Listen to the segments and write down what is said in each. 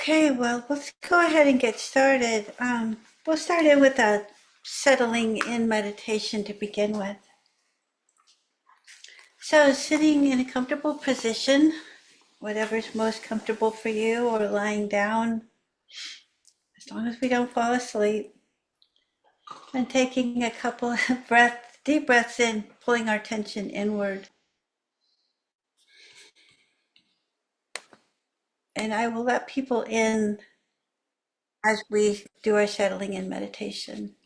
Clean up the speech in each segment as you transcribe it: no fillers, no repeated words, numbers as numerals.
Okay, well, let's go ahead and get started. We'll start in with a settling in meditation to begin with. So, sitting in a comfortable position, whatever's most comfortable for you, or lying down, as long as we don't fall asleep. And taking a couple of deep breaths in, pulling our attention inward. And I will let people in as we do our settling in meditation.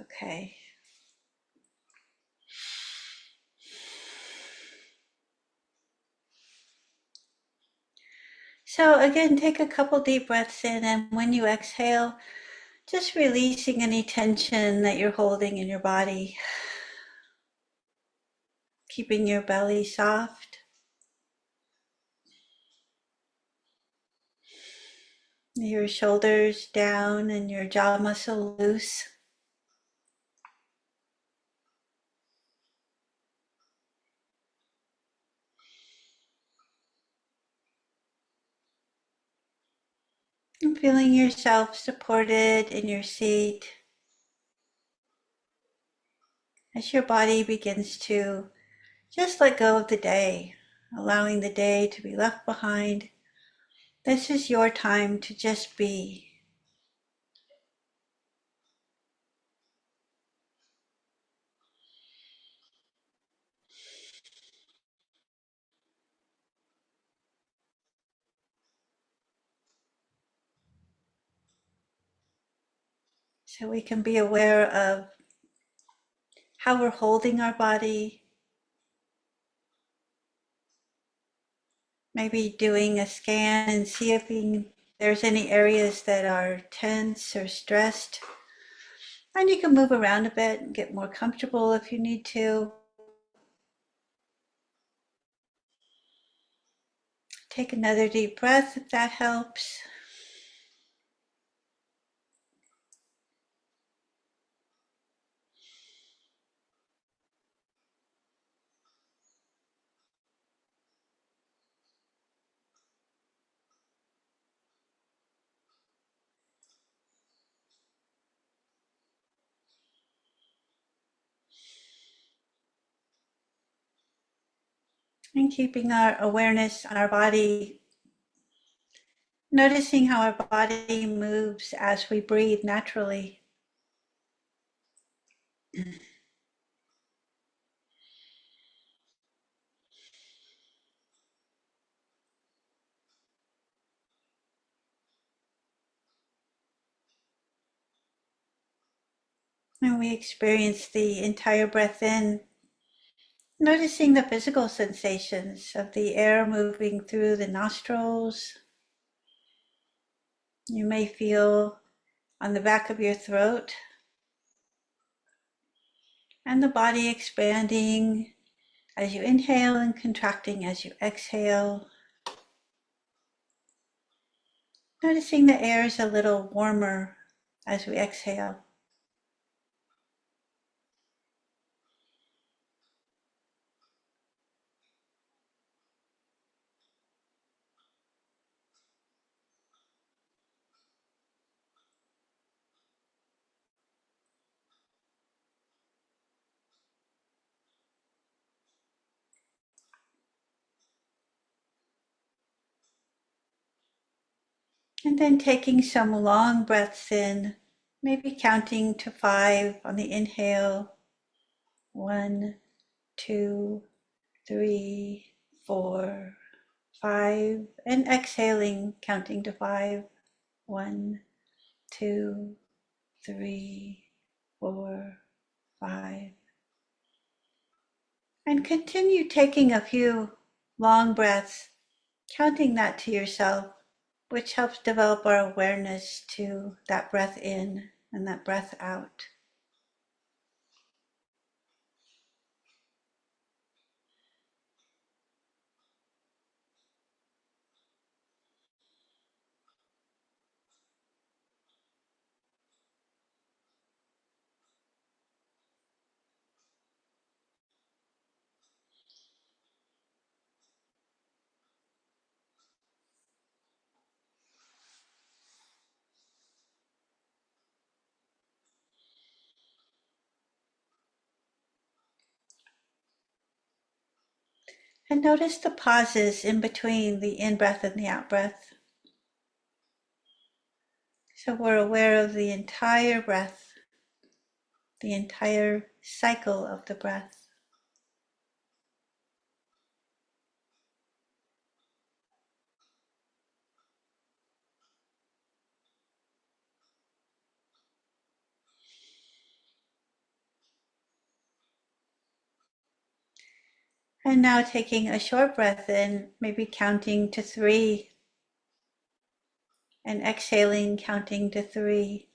Okay. So again, take a couple deep breaths in, and when you exhale, just releasing any tension that you're holding in your body, keeping your belly soft, your shoulders down, and your jaw muscle loose. And feeling yourself supported in your seat as your body begins to just let go of the day, allowing the day to be left behind. This is your time to just be. So we can be aware of how we're holding our body, maybe doing a scan and see if there's any areas that are tense or stressed. And you can move around a bit and get more comfortable if you need to. Take another deep breath if that helps. And keeping our awareness on our body, noticing how our body moves as we breathe naturally. And we experience the entire breath in, noticing the physical sensations of the air moving through the nostrils. You may feel on the back of your throat and the body expanding as you inhale and contracting as you exhale. Noticing the air is a little warmer as we exhale. And then taking some long breaths in, maybe counting to 5 on the inhale. 1, 2, 3, 4, 5. And exhaling, counting to 5. 1, 2, 3, 4, 5. And continue taking a few long breaths, counting that to yourself, which helps develop our awareness to that breath in and that breath out. And notice the pauses in between the in-breath and the out-breath. So we're aware of the entire breath, the entire cycle of the breath. And now taking a short breath in, maybe counting to 3, and exhaling, counting to 3.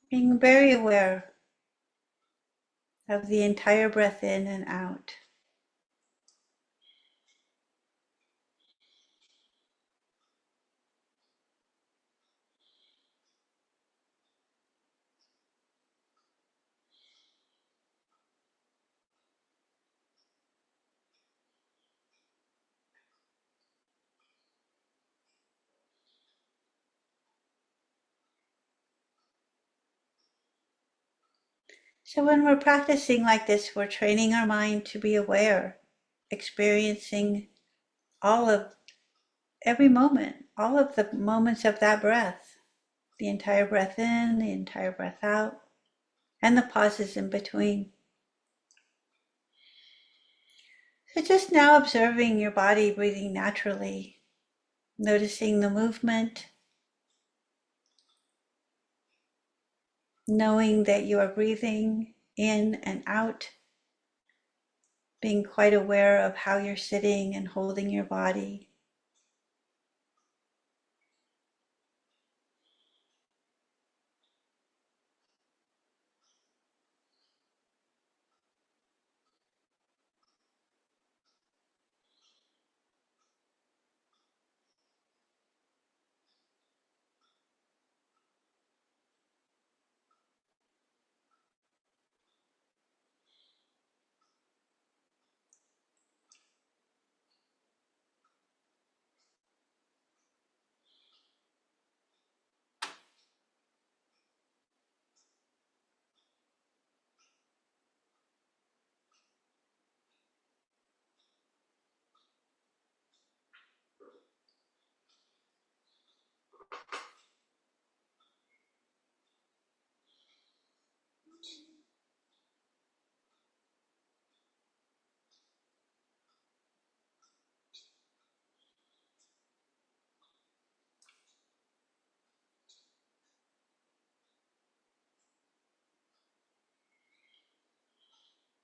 Being very aware of the entire breath in and out. So when we're practicing like this, we're training our mind to be aware, experiencing every moment, all of the moments of that breath, the entire breath in, the entire breath out, and the pauses in between. So just now observing your body breathing naturally, noticing the movement, knowing that you are breathing in and out, being quite aware of how you're sitting and holding your body.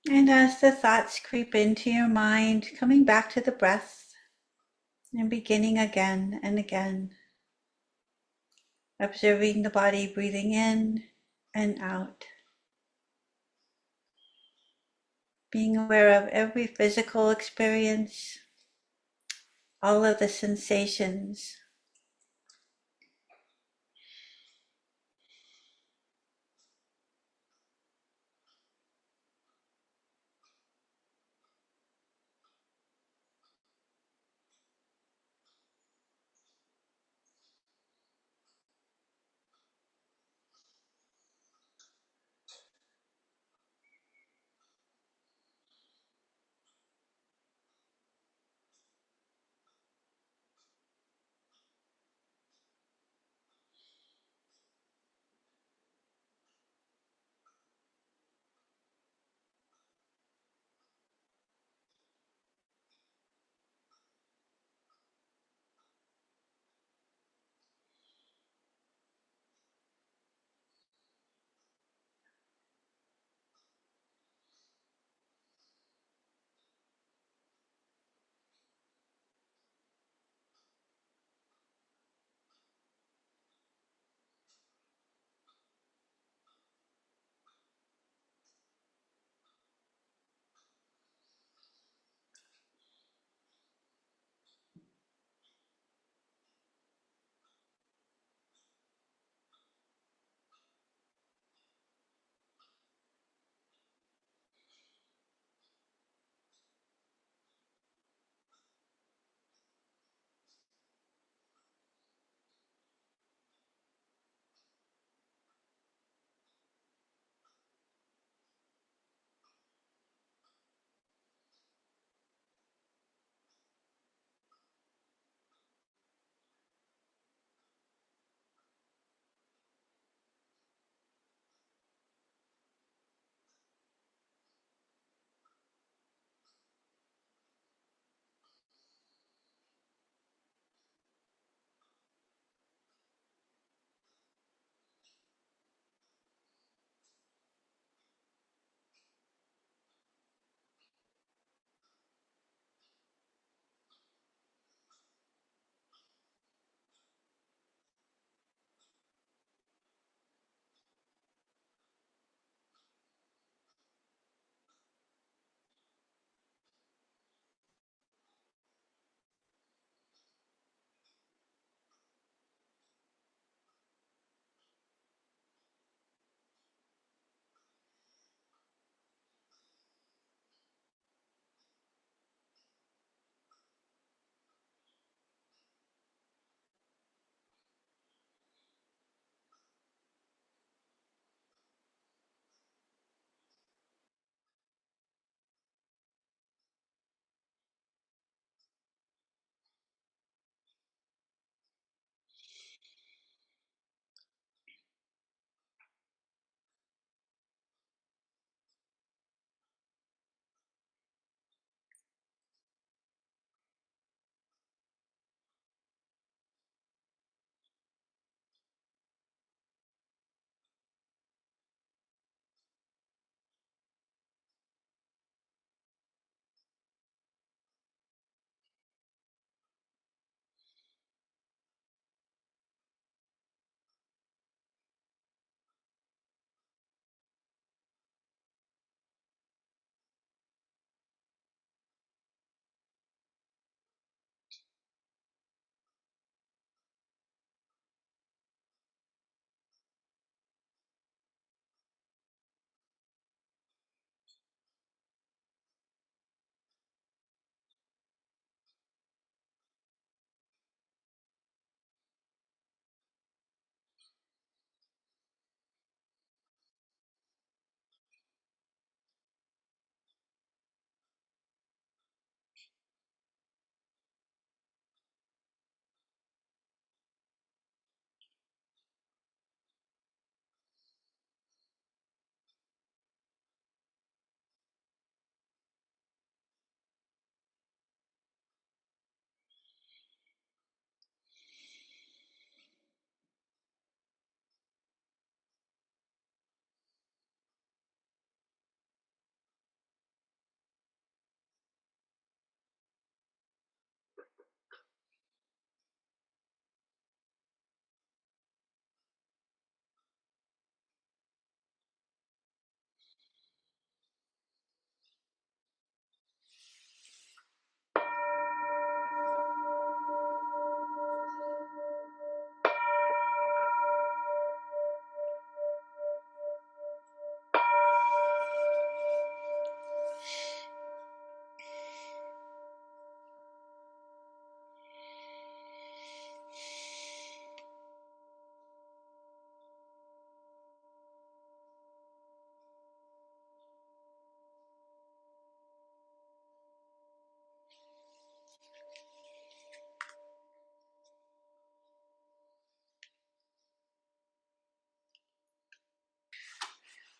And as the thoughts creep into your mind, coming back to the breath and beginning again and again, observing the body breathing in and out, being aware of every physical experience, all of the sensations.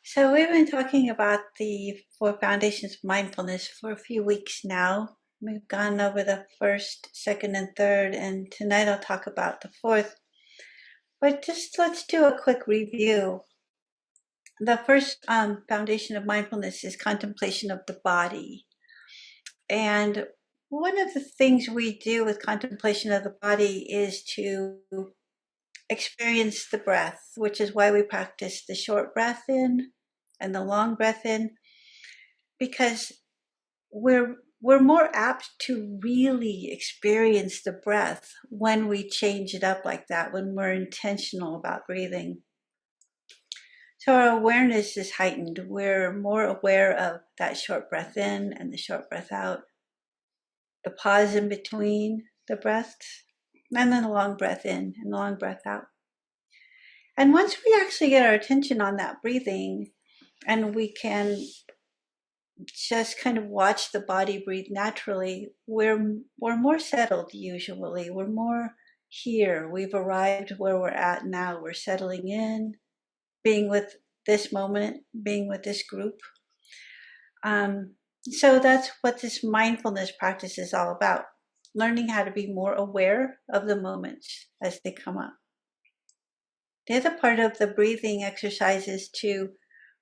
So we've been talking about the 4 foundations of mindfulness for a few weeks now. We've gone over the first, second, and third, and tonight I'll talk about the fourth. But just let's do a quick review. The first foundation of mindfulness is contemplation of the body. And one of the things we do with contemplation of the body is to experience the breath, which is why we practice the short breath in and the long breath in, because we're more apt to really experience the breath when we change it up like that, when we're intentional about breathing. So our awareness is heightened. We're more aware of that short breath in and the short breath out, the pause in between the breaths, and then the long breath in and the long breath out. And once we actually get our attention on that breathing, and we can just kind of watch the body breathe naturally, we're more settled usually. We're more here. We've arrived where we're at now. We're settling in, being with this moment, being with this group. So that's what this mindfulness practice is all about, learning how to be more aware of the moments as they come up. The other part of the breathing exercise is to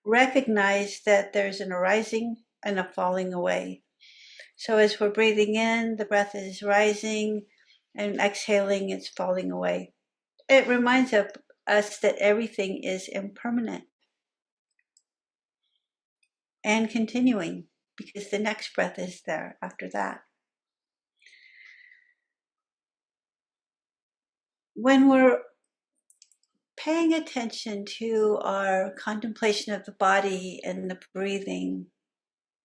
recognize that there's an arising and a falling away. So as we're breathing in, the breath is rising, and exhaling, it's falling away. It reminds us that everything is impermanent and continuing, because the next breath is there after that. When we're paying attention to our contemplation of the body and the breathing,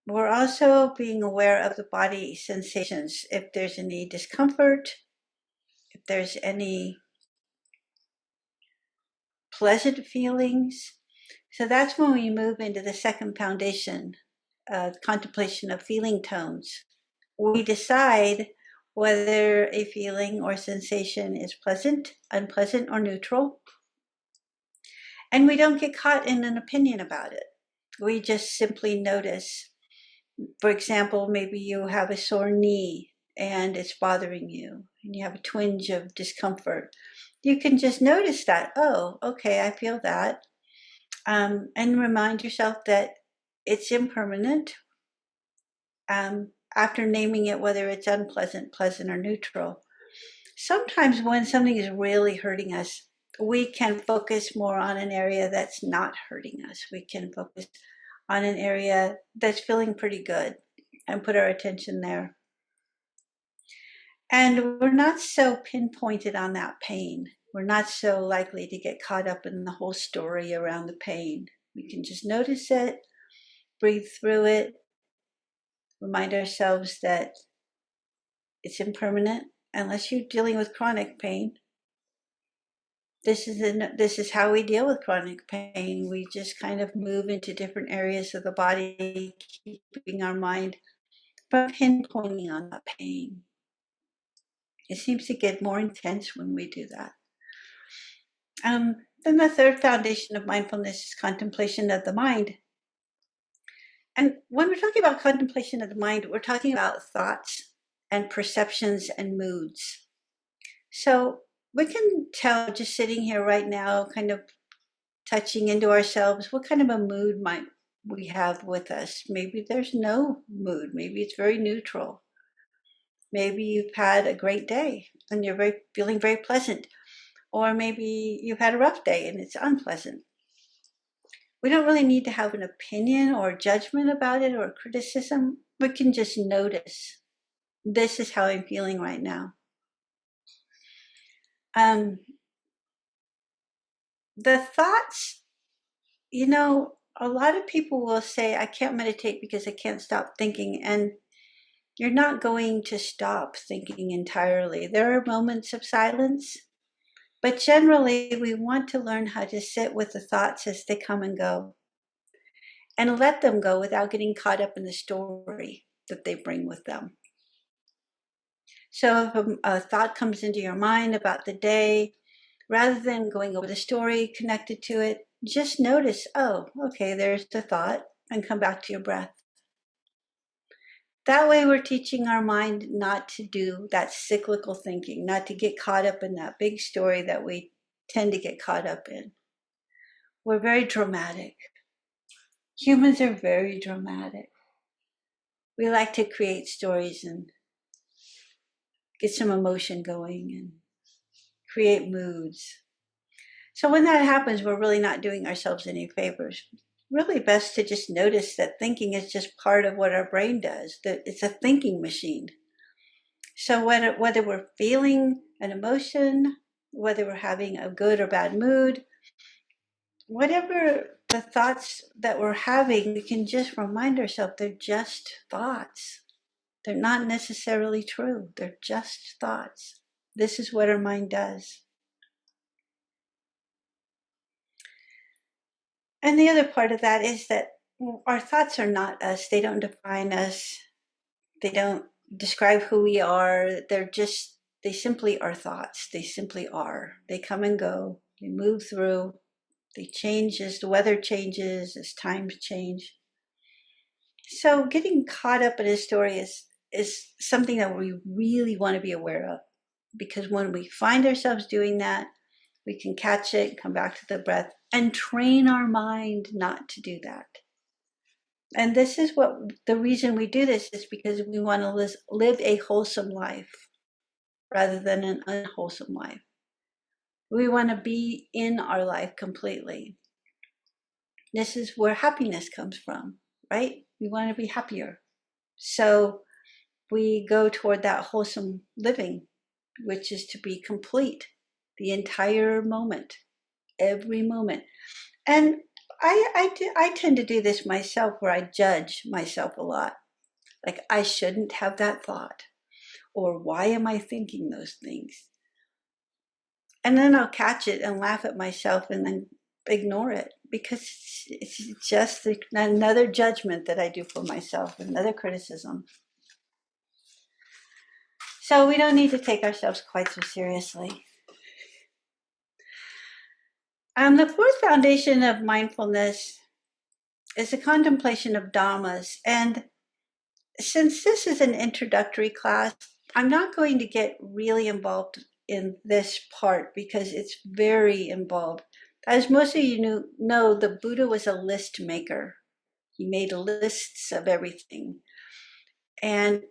we're also being aware of the body sensations. If there's any discomfort, if there's any pleasant feelings. So that's when we move into the second foundation, contemplation of feeling tones. We decide whether a feeling or sensation is pleasant, unpleasant, or neutral. And we don't get caught in an opinion about it. We just simply notice. For example, maybe you have a sore knee and it's bothering you, and you have a twinge of discomfort. You can just notice that, oh, okay, I feel that. And remind yourself that it's impermanent. After naming it, whether it's unpleasant, pleasant, or neutral. Sometimes when something is really hurting us, we can focus more on an area that's not hurting us. We can focus on an area that's feeling pretty good and put our attention there. And we're not so pinpointed on that pain. We're not so likely to get caught up in the whole story around the pain. We can just notice it, breathe through it, remind ourselves that it's impermanent. Unless you're dealing with chronic pain, this is how we deal with chronic pain. We just kind of move into different areas of the body, keeping our mind from pinpointing on that pain. It seems to get more intense when we do that. Then the third foundation of mindfulness is contemplation of the mind. And when we're talking about contemplation of the mind, we're talking about thoughts and perceptions and moods. So we can tell just sitting here right now, kind of touching into ourselves, what kind of a mood might we have with us. Maybe there's no mood. Maybe it's very neutral. Maybe you've had a great day and you're feeling very pleasant. Or maybe you've had a rough day and it's unpleasant. We don't really need to have an opinion or judgment about it or criticism. We can just notice, this is how I'm feeling right now. The thoughts, a lot of people will say, I can't meditate because I can't stop thinking. And you're not going to stop thinking entirely. There are moments of silence, but generally we want to learn how to sit with the thoughts as they come and go and let them go without getting caught up in the story that they bring with them. So if a thought comes into your mind about the day, rather than going over the story connected to it, just notice, oh, okay, there's the thought, and come back to your breath. That way we're teaching our mind not to do that cyclical thinking, not to get caught up in that big story that we tend to get caught up in. We're very dramatic. Humans are very dramatic. We like to create stories and get some emotion going and create moods. So when that happens, we're really not doing ourselves any favors. Really best to just notice that thinking is just part of what our brain does, that it's a thinking machine. So whether we're feeling an emotion, whether we're having a good or bad mood, whatever the thoughts that we're having, we can just remind ourselves they're just thoughts. They're not necessarily true. They're just thoughts. This is what our mind does. And the other part of that is that our thoughts are not us. They don't define us. They don't describe who we are. They simply are thoughts. They simply are. They come and go. They move through. They change as the weather changes, as times change. So getting caught up in a story is something that we really want to be aware of. Because when we find ourselves doing that, we can catch it, come back to the breath, and train our mind not to do that. And this is what the reason we do this is because we want to live a wholesome life rather than an unwholesome life. We want to be in our life completely. This is where happiness comes from, right? We want to be happier. So we go toward that wholesome living, which is to be complete the entire moment, every moment. And I tend to do this myself where I judge myself a lot. Like, I shouldn't have that thought. Or why am I thinking those things? And then I'll catch it and laugh at myself and then ignore it because it's just another judgment that I do for myself, another criticism. So we don't need to take ourselves quite so seriously. The fourth foundation of mindfulness is the contemplation of Dhammas. And since this is an introductory class, I'm not going to get really involved in this part because it's very involved. As most of you know, the Buddha was a list maker. He made lists of everything. And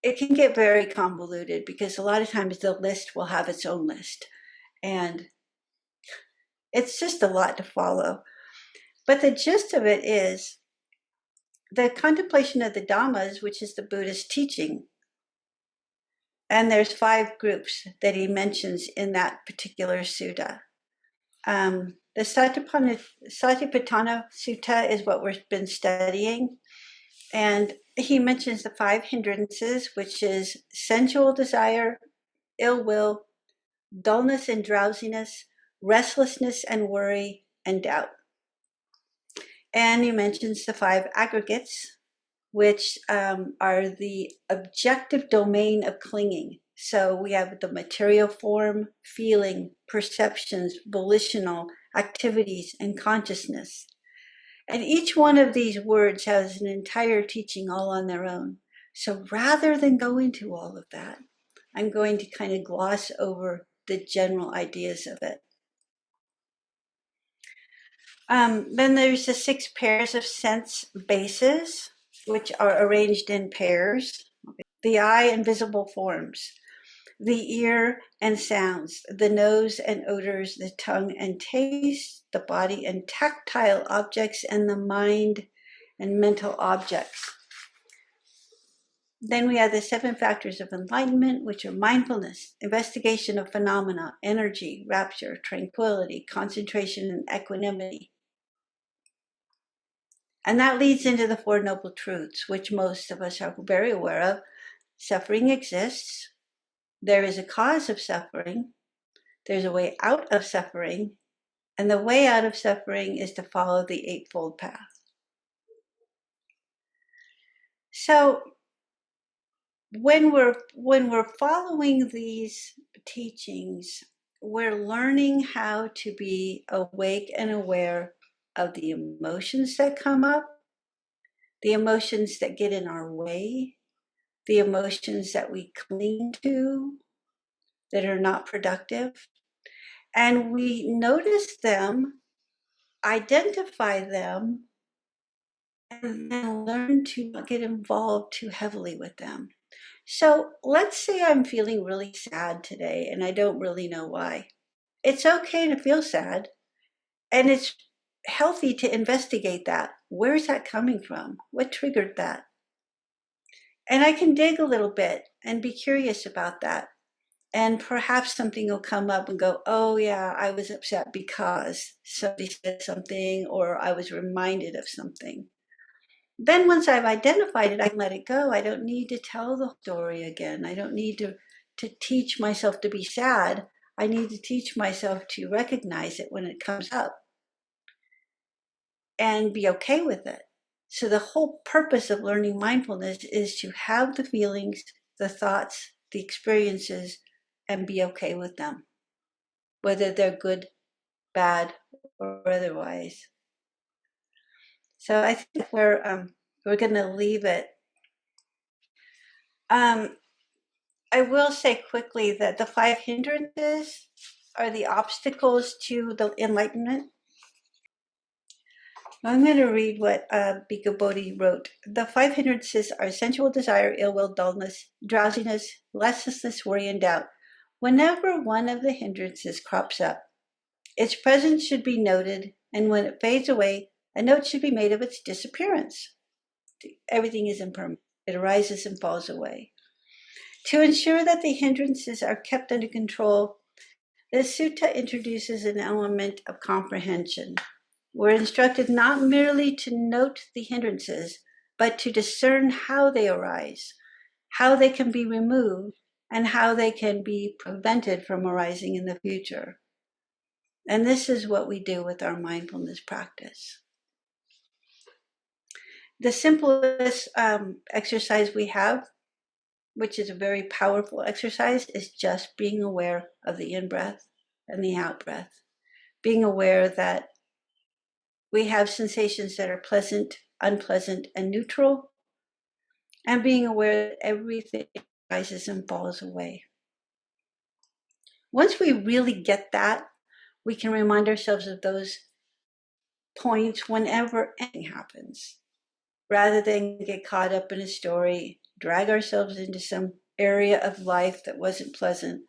it can get very convoluted because a lot of times the list will have its own list. And it's just a lot to follow. But the gist of it is the contemplation of the Dhammas, which is the Buddhist teaching. And there's 5 groups that he mentions in that particular sutta. The Satipatthana Sutta is what we've been studying. And he mentions the 5 hindrances, which is sensual desire, ill will, dullness and drowsiness, restlessness and worry, and doubt. And he mentions the 5 aggregates, which are the objective domain of clinging. So we have the material form, feeling, perceptions, volitional, activities, and consciousness. And each one of these words has an entire teaching all on their own. So rather than go into all of that, I'm going to kind of gloss over the general ideas of it. Then there's the 6 pairs of sense bases, which are arranged in pairs. The eye and visible forms, the ear and sounds, the nose and odors, the tongue and taste, the body and tactile objects, and the mind and mental objects. Then we have the 7 factors of enlightenment, which are mindfulness, investigation of phenomena, energy, rapture, tranquility, concentration, and equanimity. And that leads into the 4 noble truths, which most of us are very aware of. Suffering exists. There is a cause of suffering. There's a way out of suffering. And the way out of suffering is to follow the Eightfold Path. So when we're following these teachings, we're learning how to be awake and aware of the emotions that come up, the emotions that get in our way, the emotions that we cling to that are not productive. And we notice them, identify them, and then learn to not get involved too heavily with them. So let's say I'm feeling really sad today and I don't really know why. It's okay to feel sad, and it's healthy to investigate that. Where's that coming from? What triggered that? And I can dig a little bit and be curious about that. And perhaps something will come up and go, oh, yeah, I was upset because somebody said something, or I was reminded of something. Then once I've identified it, I can let it go. I don't need to tell the story again. I don't need to teach myself to be sad. I need to teach myself to recognize it when it comes up and be okay with it. So the whole purpose of learning mindfulness is to have the feelings, the thoughts, the experiences, and be okay with them, whether they're good, bad, or otherwise. So I think we're going to leave it. I will say quickly that the 5 hindrances are the obstacles to the enlightenment. I'm going to read what Bhikkhu Bodhi wrote. The 5 hindrances are sensual desire, ill will, dullness, drowsiness, restlessness, worry, and doubt. Whenever one of the hindrances crops up, its presence should be noted, and when it fades away, a note should be made of its disappearance. Everything is impermanent. It arises and falls away. To ensure that the hindrances are kept under control, the sutta introduces an element of comprehension. We're instructed not merely to note the hindrances, but to discern how they arise, how they can be removed, and how they can be prevented from arising in the future. And this is what we do with our mindfulness practice. The simplest exercise we have, which is a very powerful exercise, is just being aware of the in-breath and the out-breath. Being aware that we have sensations that are pleasant, unpleasant, and neutral, and being aware that everything rises and falls away. Once we really get that, we can remind ourselves of those points whenever anything happens, rather than get caught up in a story, drag ourselves into some area of life that wasn't pleasant.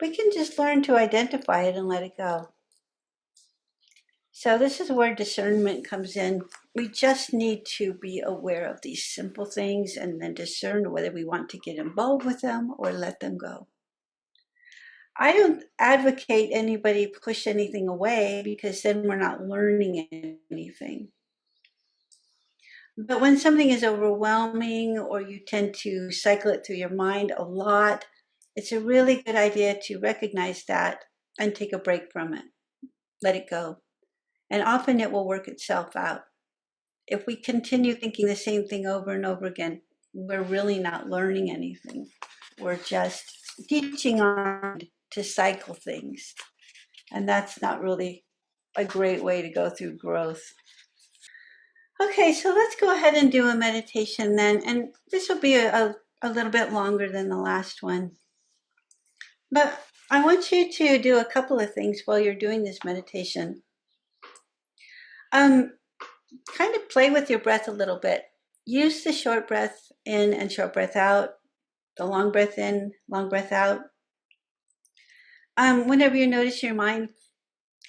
We can just learn to identify it and let it go. So this is where discernment comes in. We just need to be aware of these simple things and then discern whether we want to get involved with them or let them go. I don't advocate anybody push anything away, because then we're not learning anything. But when something is overwhelming or you tend to cycle it through your mind a lot, it's a really good idea to recognize that and take a break from it. Let it go. And often it will work itself out. If we continue thinking the same thing over and over again, we're really not learning anything. We're just teaching our mind to cycle things. And that's not really a great way to go through growth. Okay, so let's go ahead and do a meditation then. And this will be a little bit longer than the last one. But I want you to do a couple of things while you're doing this meditation. Kind of play with your breath a little bit. Use the short breath in and short breath out, the long breath in, long breath out. Whenever you notice your mind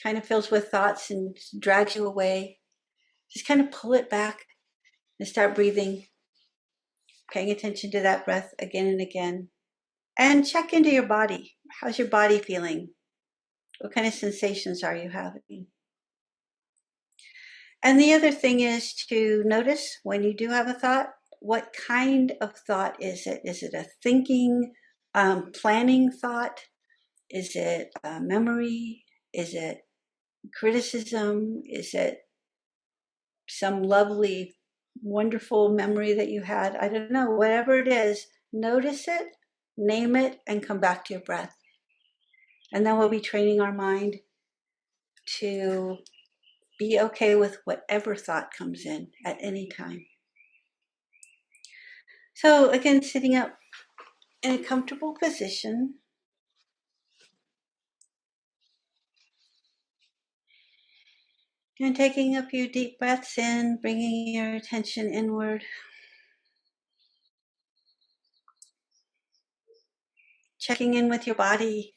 kind of fills with thoughts and drags you away, just kind of pull it back and start breathing, paying attention to that breath again and again. And check into your body. How's your body feeling? What kind of sensations are you having? And the other thing is to notice when you do have a thought, what kind of thought is it? Is it a thinking, planning thought? Is it memory? Is it criticism? Is it some lovely, wonderful memory that you had? I don't know. Whatever it is, notice it, name it, and come back to your breath. And then we'll be training our mind to be okay with whatever thought comes in at any time. So again, sitting up in a comfortable position. And taking a few deep breaths in, bringing your attention inward. Checking in with your body.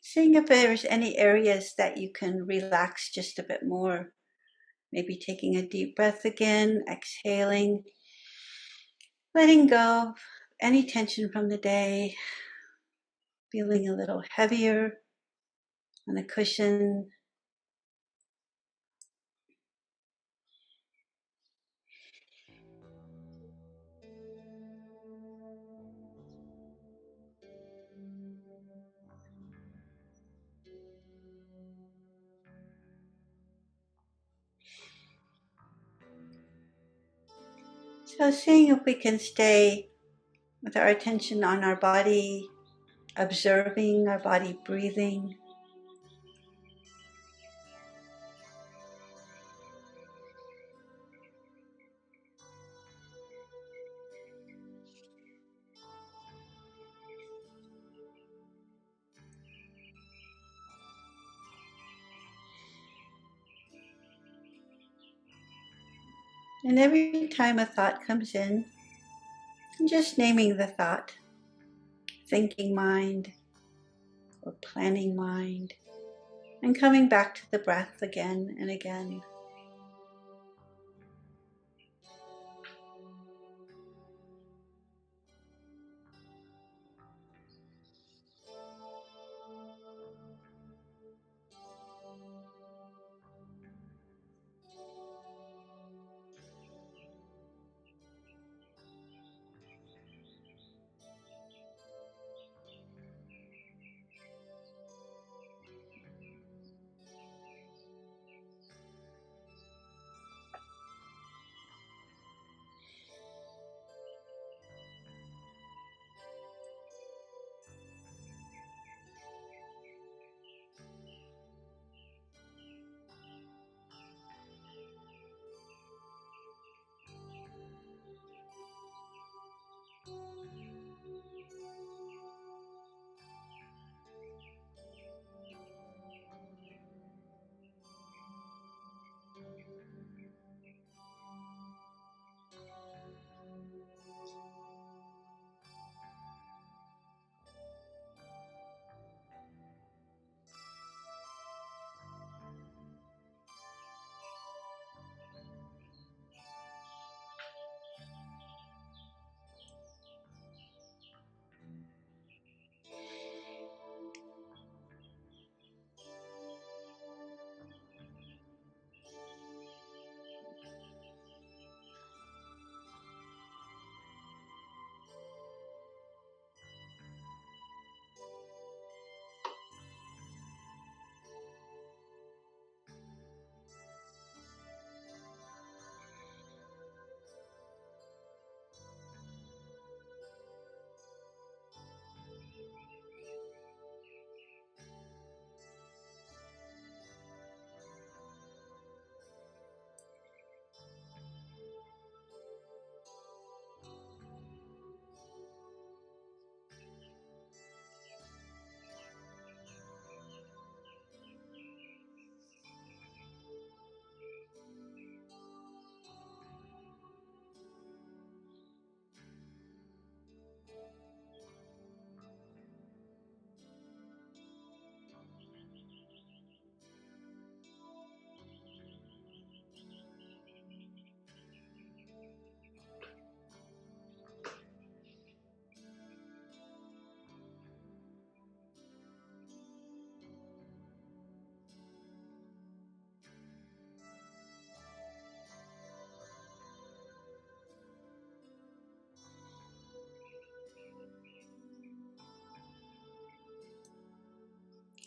Seeing if there's any areas that you can relax just a bit more. Maybe taking a deep breath again, exhaling, letting go of any tension from the day, feeling a little heavier on the cushion. So seeing if we can stay with our attention on our body, observing our body breathing. And every time a thought comes in, just naming the thought, thinking mind or planning mind, and coming back to the breath again and again.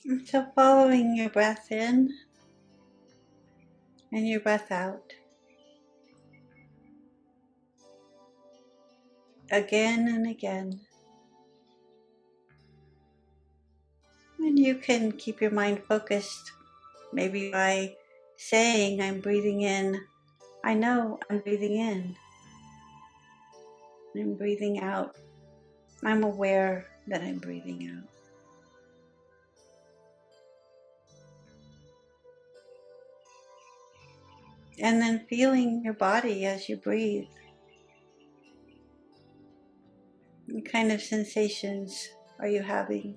And so following your breath in and your breath out. Again and again. And you can keep your mind focused, maybe by saying, I'm breathing in. I know I'm breathing in. I'm breathing out. I'm aware that I'm breathing out. And then feeling your body as you breathe. What kind of sensations are you having?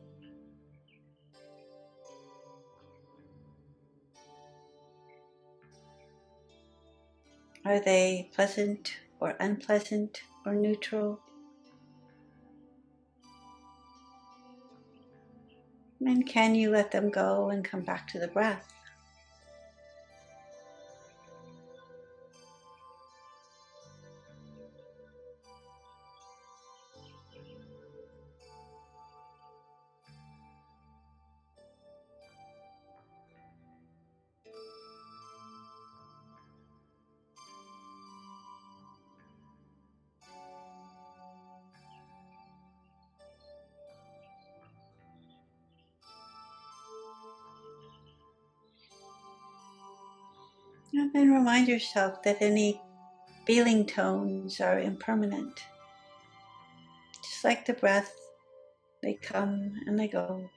Are they pleasant or unpleasant or neutral? And can you let them go and come back to the breath? And then remind yourself that any feeling tones are impermanent. Just like the breath, they come and they go.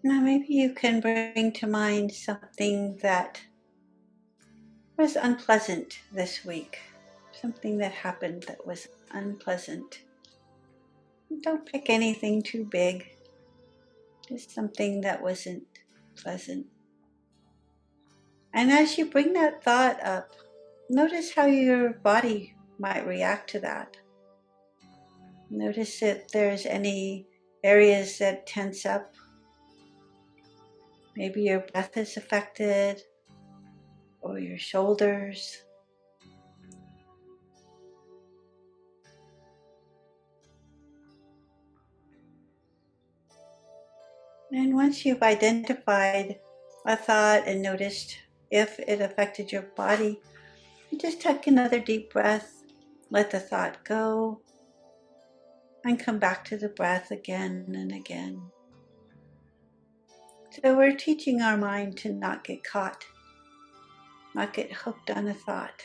Now maybe you can bring to mind something that was unpleasant this week. Something that happened that was unpleasant. Don't pick anything too big. Just something that wasn't pleasant. And as you bring that thought up, notice how your body might react to that. Notice if there's any areas that tense up. Maybe your breath is affected, or your shoulders. And once you've identified a thought and noticed if it affected your body, you just take another deep breath, let the thought go, and come back to the breath again and again. So we're teaching our mind to not get caught, not get hooked on a thought.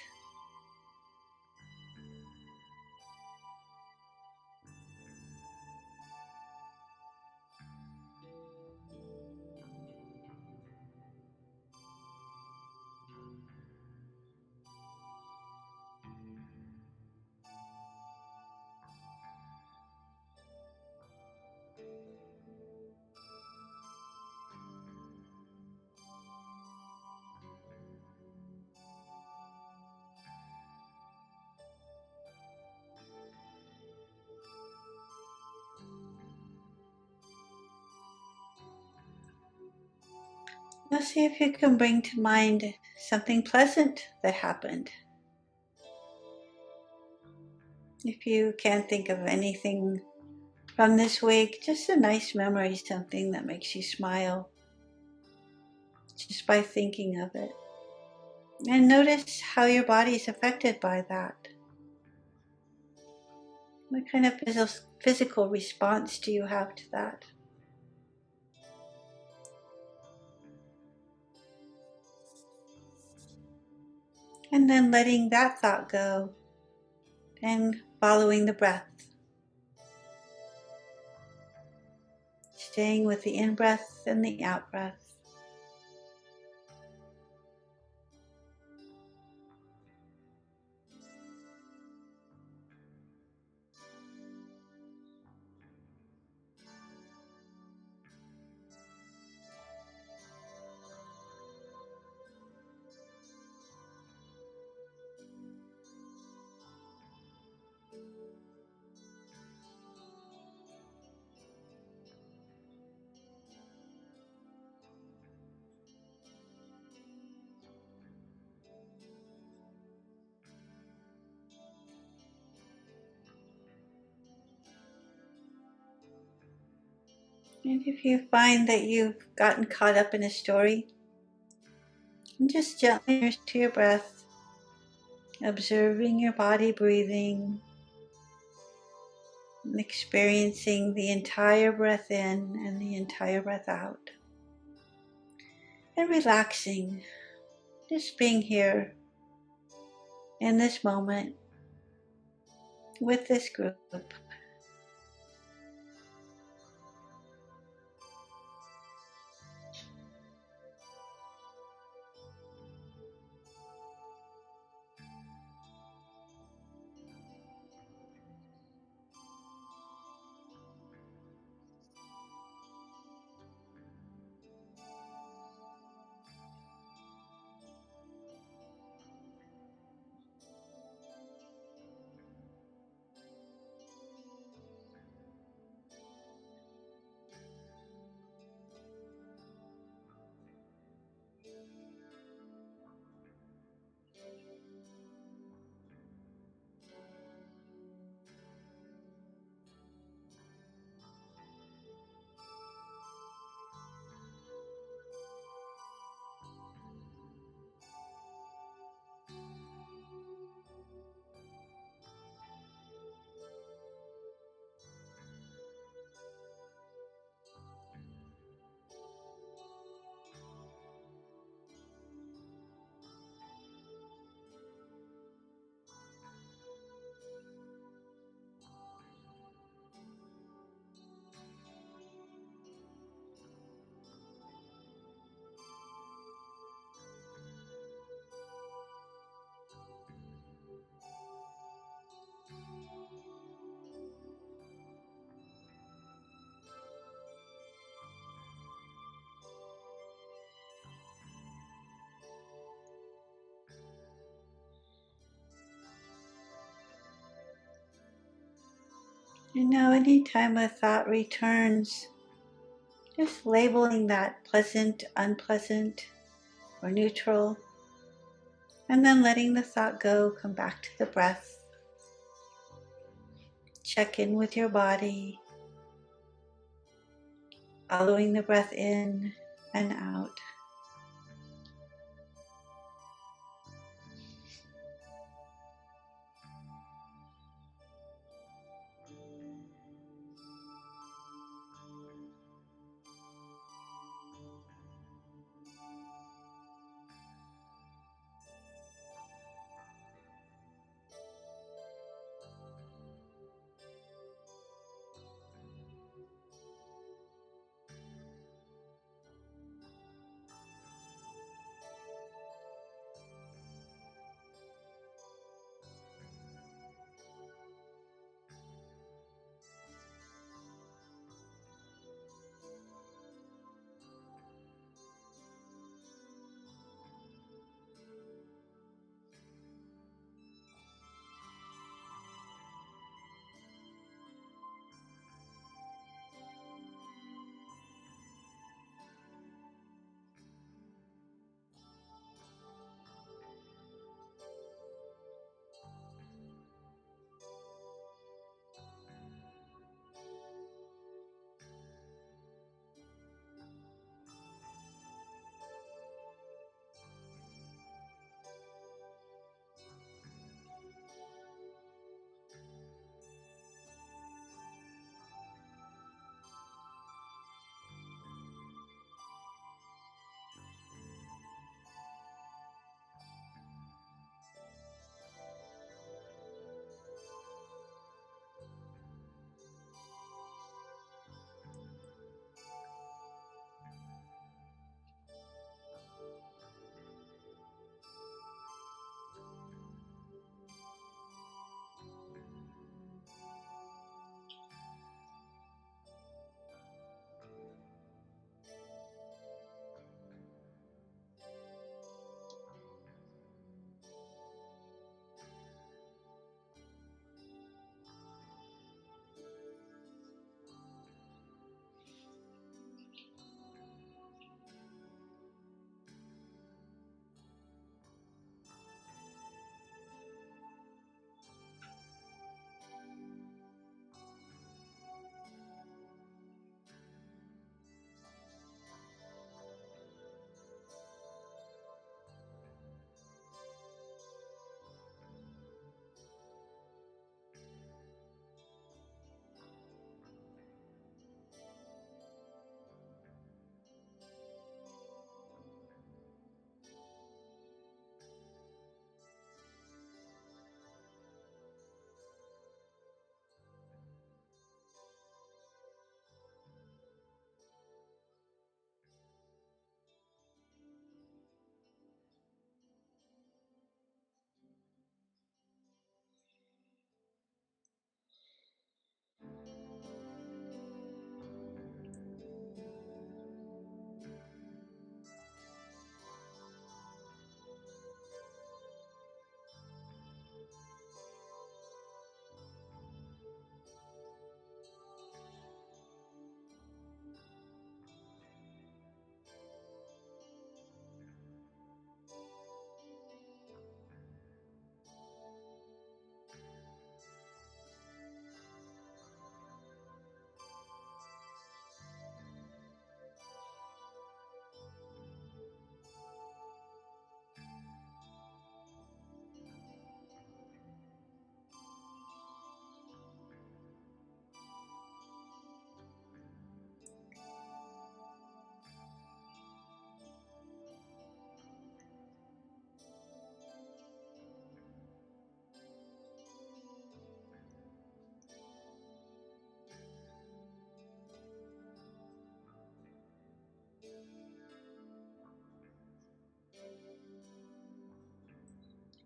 Now see if you can bring to mind something pleasant that happened. If you can't think of anything from this week, just a nice memory, something that makes you smile just by thinking of it. And notice how your body is affected by that. What kind of physical response do you have to that? And then letting that thought go and following the breath. Staying with the in-breath and the out-breath. And if you find that you've gotten caught up in a story, just gently to your breath, observing your body breathing, and experiencing the entire breath in and the entire breath out. And relaxing, just being here in this moment with this group. And now anytime a thought returns, just labeling that pleasant, unpleasant, or neutral, and then letting the thought go, come back to the breath. Check in with your body, following the breath in and out.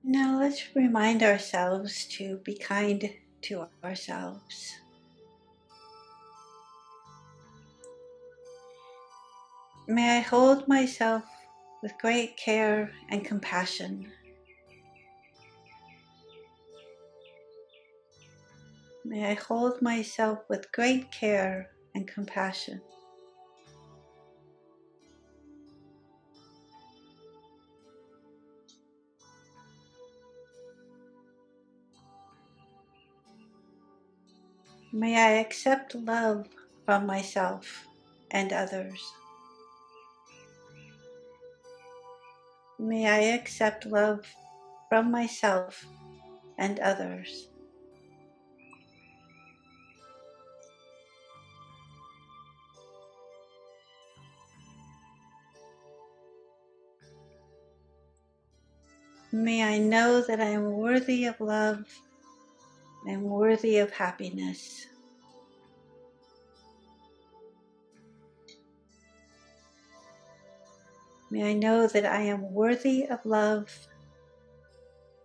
Now let's remind ourselves to be kind to ourselves. May I hold myself with great care and compassion. May I hold myself with great care and compassion. May I accept love from myself and others. May I accept love from myself and others. May I know that I am worthy of love, I am worthy of happiness. May I know that I am worthy of love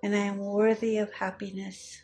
and I am worthy of happiness.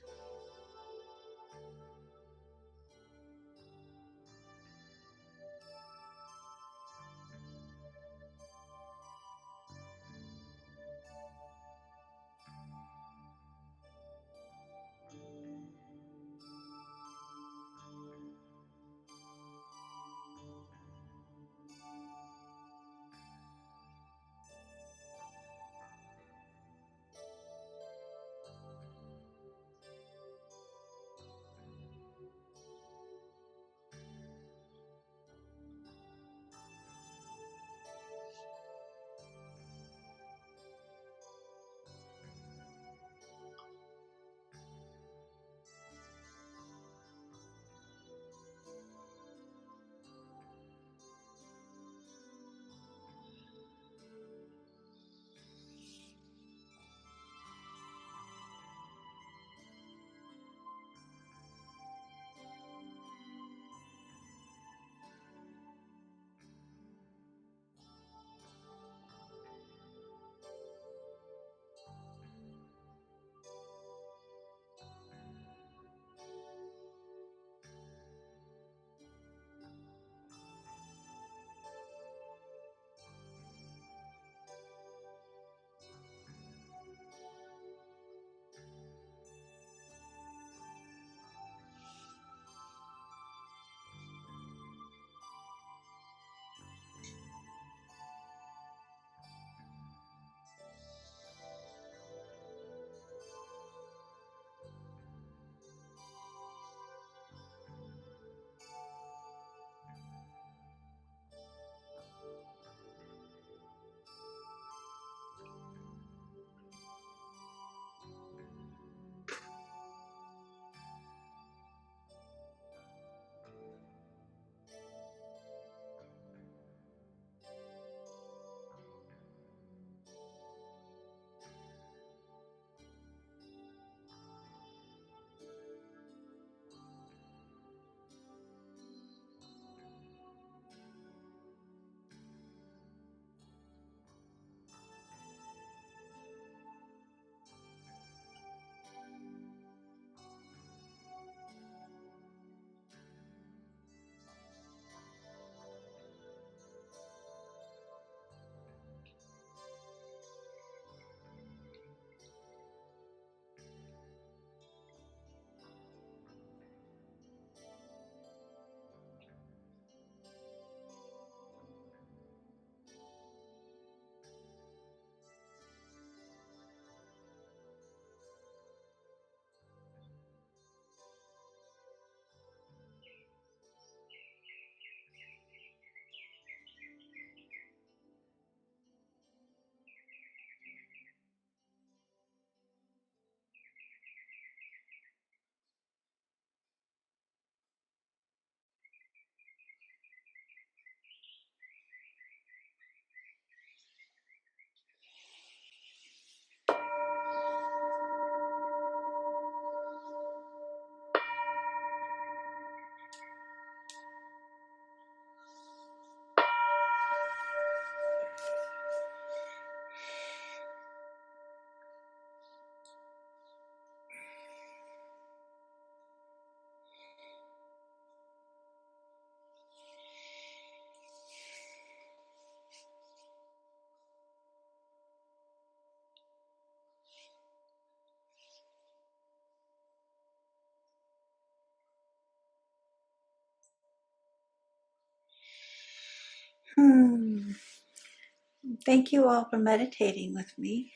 Thank you all for meditating with me.